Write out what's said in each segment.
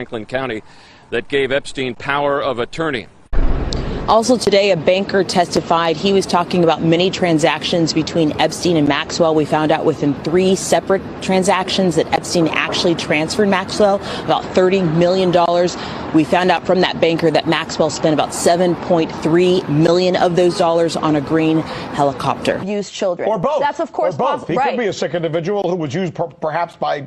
Franklin County that gave Epstein power of attorney. Also today, a banker testified. He was talking about many transactions between Epstein and Maxwell. We found out within 3 separate transactions that Epstein actually transferred Maxwell about $30 million. We found out from that banker that Maxwell spent about $7.3 million of those dollars on a green helicopter. Use children. Or both. That's, of course, or both. possible. He could be a sick individual who was used perhaps by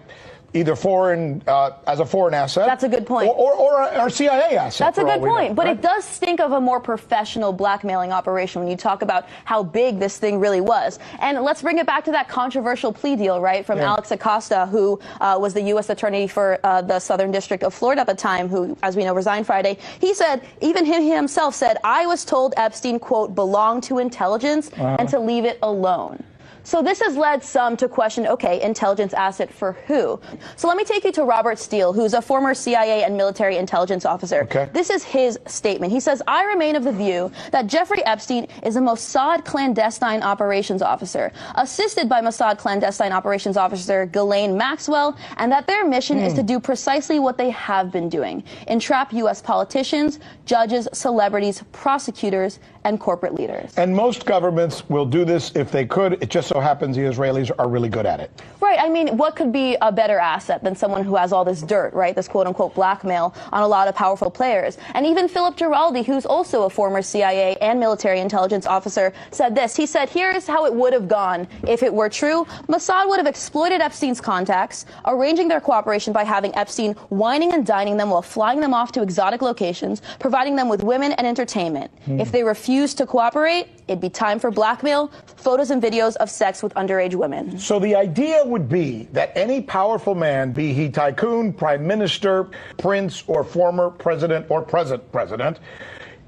either foreign, as a foreign asset. That's a good point. Or a CIA asset. That's a good point. But right? It does stink of a more professional blackmailing operation when you talk about how big this thing really was. And let's bring it back to that controversial plea deal, right, from Alex Acosta, who was the U.S. attorney for the Southern District of Florida at the time, who, as we know, resigned Friday. He said, even he himself said, I was told Epstein, quote, belonged to intelligence and to leave it alone. So this has led some to question, okay, intelligence asset for who? So let me take you to Robert Steele, who's a former CIA and military intelligence officer. Okay. This is his statement. He says, I remain of the view that Jeffrey Epstein is a Mossad clandestine operations officer, assisted by Mossad clandestine operations officer Ghislaine Maxwell, and that their mission is to do precisely what they have been doing, entrap U.S. politicians, judges, celebrities, prosecutors, and corporate leaders. And most governments will do this if they could. It just so happens the Israelis are really good at it. Right. I mean, what could be a better asset than someone who has all this dirt, right? This quote unquote blackmail on a lot of powerful players. And even Philip Giraldi, who's also a former CIA and military intelligence officer, said this. He said, here's how it would have gone if it were true. Mossad would have exploited Epstein's contacts, arranging their cooperation by having Epstein wining and dining them while flying them off to exotic locations, providing them with women and entertainment. If they refused to cooperate, it'd be time for blackmail, photos and videos of sex with underage women. So the idea would be that any powerful man, be he tycoon, prime minister, prince, or former president or present president,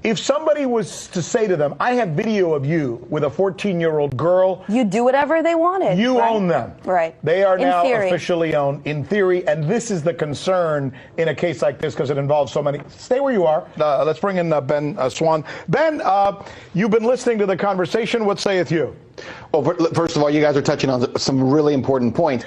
if somebody was to say to them, I have video of you with a 14-year-old girl. You do whatever they wanted. You own them. Right. They are now theory. officially owned in theory. And this is the concern in a case like this because it involves so many. Stay where you are. Let's bring in Ben Swan. Ben, you've been listening to the conversation. What sayeth you? Well, first of all, you guys are touching on some really important points.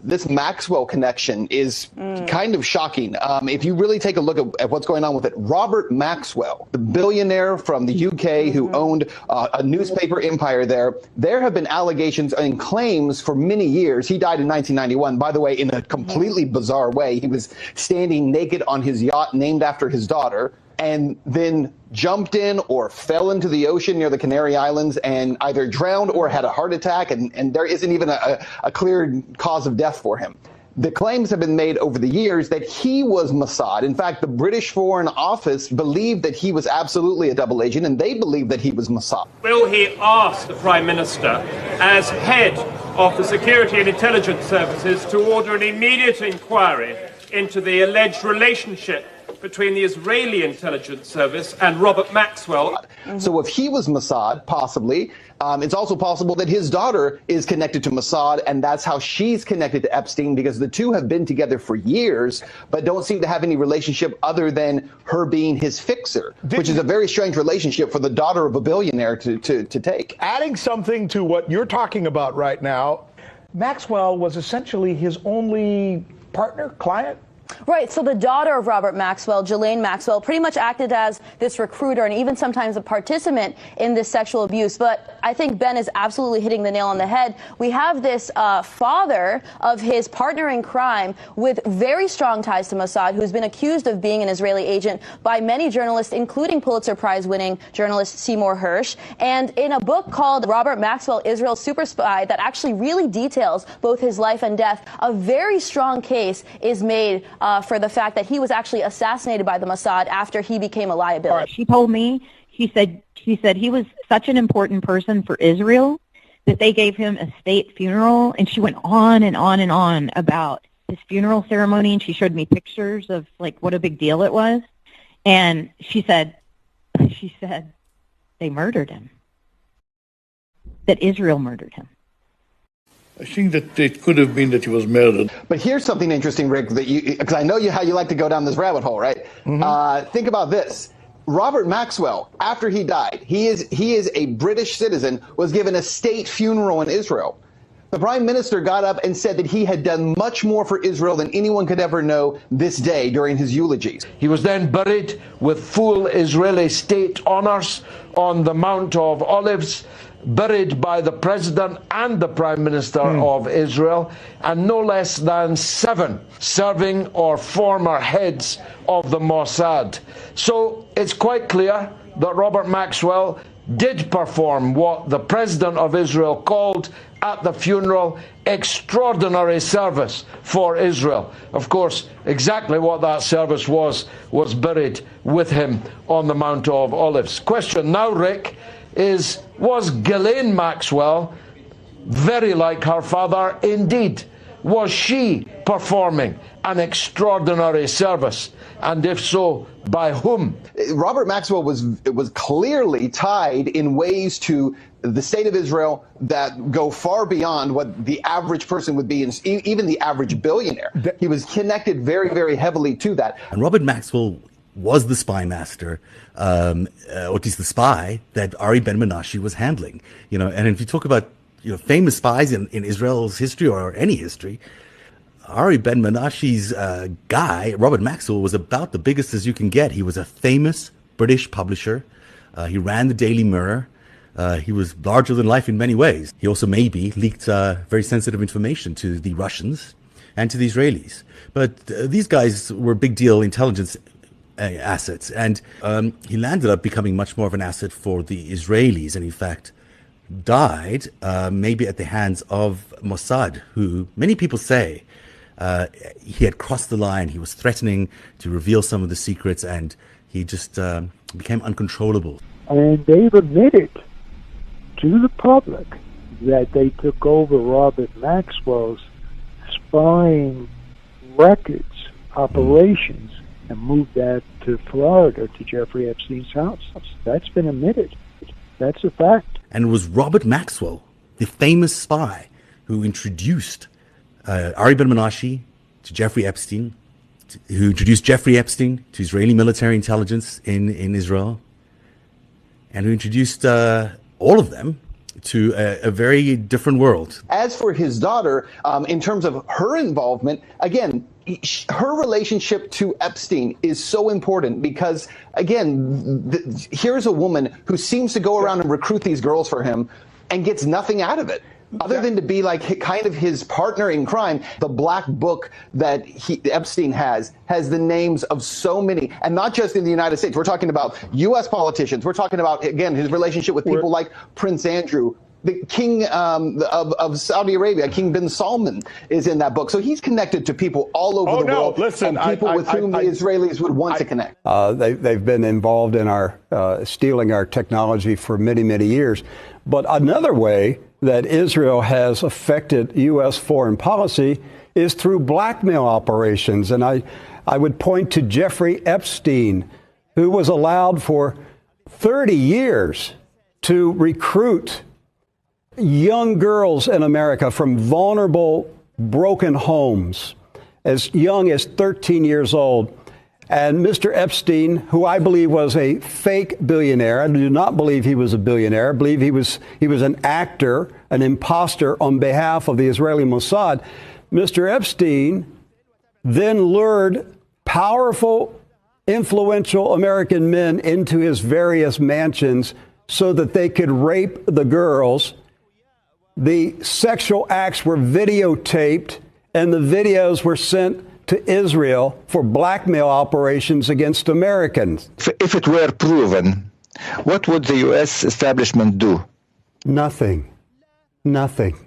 This Maxwell connection is kind of shocking. If you really take a look at what's going on with it, Robert Maxwell, the billionaire from the UK who owned a newspaper empire there have been allegations and claims for many years. He died in 1991, by the way, in a completely bizarre way. He was standing naked on his yacht named after his daughter, and then jumped in or fell into the ocean near the Canary Islands and either drowned or had a heart attack, and there isn't even a clear cause of death for him. The claims have been made over the years that he was Mossad. In fact, the British Foreign Office believed that he was absolutely a double agent, and they believed that he was Mossad. Will he ask the Prime Minister, as head of the Security and Intelligence Services, to order an immediate inquiry into the alleged relationship between the Israeli intelligence service and Robert Maxwell? So if he was Mossad, possibly, it's also possible that his daughter is connected to Mossad, and that's how she's connected to Epstein, because the two have been together for years, but don't seem to have any relationship other than her being his fixer, which is a very strange relationship for the daughter of a billionaire to take. Adding something to what you're talking about right now, Maxwell was essentially his only partner, client? Right, so the daughter of Robert Maxwell, Ghislaine Maxwell, pretty much acted as this recruiter and even sometimes a participant in this sexual abuse. But I think Ben is absolutely hitting the nail on the head. We have this father of his partner in crime with very strong ties to Mossad, who's been accused of being an Israeli agent by many journalists, including Pulitzer Prize-winning journalist Seymour Hersh. And in a book called Robert Maxwell, Israel's Super Spy, that actually really details both his life and death, a very strong case is made for the fact that he was actually assassinated by the Mossad after he became a liability. She told me, she said he was such an important person for Israel that they gave him a state funeral, and she went on and on and on about his funeral ceremony, and she showed me pictures of like what a big deal it was. And she said they murdered him, that Israel murdered him. I think that it could have been that he was murdered. But here's something interesting, Rick, that because I know how you like to go down this rabbit hole, right? Think about this. Robert Maxwell, after he died, he is a British citizen, was given a state funeral in Israel. The prime minister got up and said that he had done much more for Israel than anyone could ever know this day during his eulogies. He was then buried with full Israeli state honors on the Mount of Olives, buried by the president and the prime minister of Israel, and no less than 7 serving or former heads of the Mossad. So it's quite clear that Robert Maxwell did perform what the president of Israel called at the funeral extraordinary service for Israel. Of course, exactly what that service was buried with him on the Mount of Olives. Question now, Rick, was Ghislaine Maxwell very like her father indeed? Was she performing an extraordinary service? And if so, by whom? Robert Maxwell was clearly tied in ways to the state of Israel that go far beyond what the average person would be, even the average billionaire. He was connected very, very heavily to that. And Robert Maxwell was the spy master, or at least the spy that Ari Ben-Menashe was handling. And if you talk about famous spies in Israel's history or any history, Ari Ben-Menashe's guy, Robert Maxwell, was about the biggest as you can get. He was a famous British publisher. He ran the Daily Mirror. He was larger than life in many ways. He also maybe leaked very sensitive information to the Russians and to the Israelis. But these guys were big deal intelligence assets. And he landed up becoming much more of an asset for the Israelis, and in fact died maybe at the hands of Mossad, who many people say he had crossed the line. He was threatening to reveal some of the secrets, and he just became uncontrollable. And they've admitted to the public that they took over Robert Maxwell's spying records, operations, and moved that to Florida, to Jeffrey Epstein's house. That's been admitted. That's a fact. And it was Robert Maxwell, the famous spy, who introduced Ari Ben-Menashe to Jeffrey Epstein, who introduced Jeffrey Epstein to Israeli military intelligence in Israel, and who introduced all of them to a very different world. As for his daughter, in terms of her involvement, again, her relationship to Epstein is so important because, again, here's a woman who seems to go around and recruit these girls for him and gets nothing out of it, other than to be like kind of his partner in crime. The black book that Epstein has the names of so many, and not just in the United States. We're talking about U.S. politicians. We're talking about, again, his relationship with people like Prince Andrew. The king of Saudi Arabia, King bin Salman, is in that book. So he's connected to people all over the world, and people with whom the Israelis would want to connect. They've been involved in our stealing our technology for many, many years. But another way that Israel has affected U.S. foreign policy is through blackmail operations. And I would point to Jeffrey Epstein, who was allowed for 30 years to recruit young girls in America from vulnerable, broken homes, as young as 13 years old. And Mr. Epstein, who I believe was a fake billionaire, I do not believe he was a billionaire. I believe he was an actor, an imposter on behalf of the Israeli Mossad. Mr. Epstein then lured powerful, influential American men into his various mansions so that they could rape the girls. The sexual acts were videotaped, and the videos were sent to Israel for blackmail operations against Americans. If it were proven, what would the U.S. establishment do? Nothing. Nothing.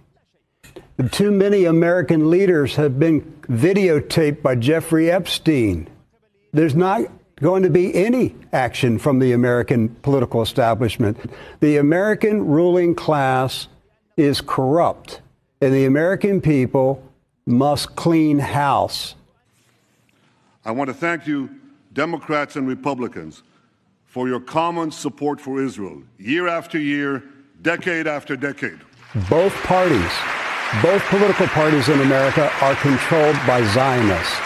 Too many American leaders have been videotaped by Jeffrey Epstein. There's not going to be any action from the American political establishment. The American ruling class is corrupt, and the American people must clean house. I want to thank you, Democrats and Republicans, for your common support for Israel, year after year, decade after decade. Both parties, both political parties in America are controlled by Zionists.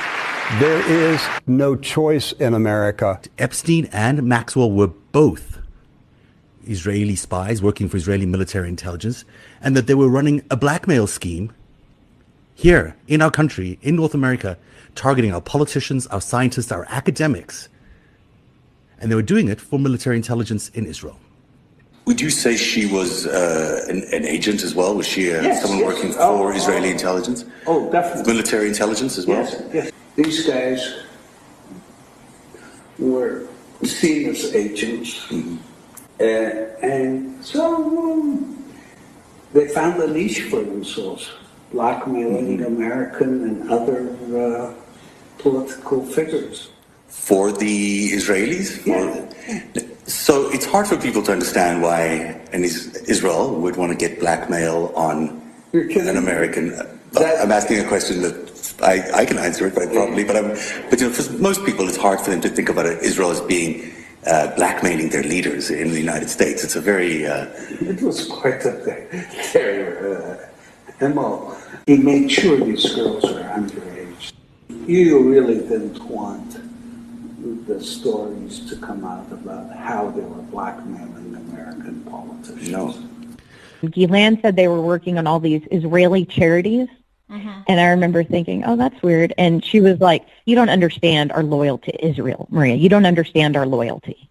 There is no choice in America. Epstein and Maxwell were both Israeli spies working for Israeli military intelligence, and that they were running a blackmail scheme here in our country, in North America, targeting our politicians, our scientists, our academics. And they were doing it for military intelligence in Israel. Would you say she was an agent as well? Was she someone working for Israeli intelligence? Oh, definitely. Military intelligence as well? Yes. These guys were seen as agents. Mm-hmm. And so they found a niche for themselves, blackmailing American and other political figures. For the Israelis? So it's hard for people to understand why Israel would want to get blackmail on an American. I'm asking a question that I can answer it quite probably, but for most people it's hard for them to think about Israel as being blackmailing their leaders in the United States. It's a very... It was quite their MO. He made sure these girls were underage. You really didn't want the stories to come out about how they were blackmailing American politicians. No. Gillian said they were working on all these Israeli charities. And I remember thinking, oh, that's weird. And she was like, you don't understand our loyalty to Israel, Maria. You don't understand our loyalty.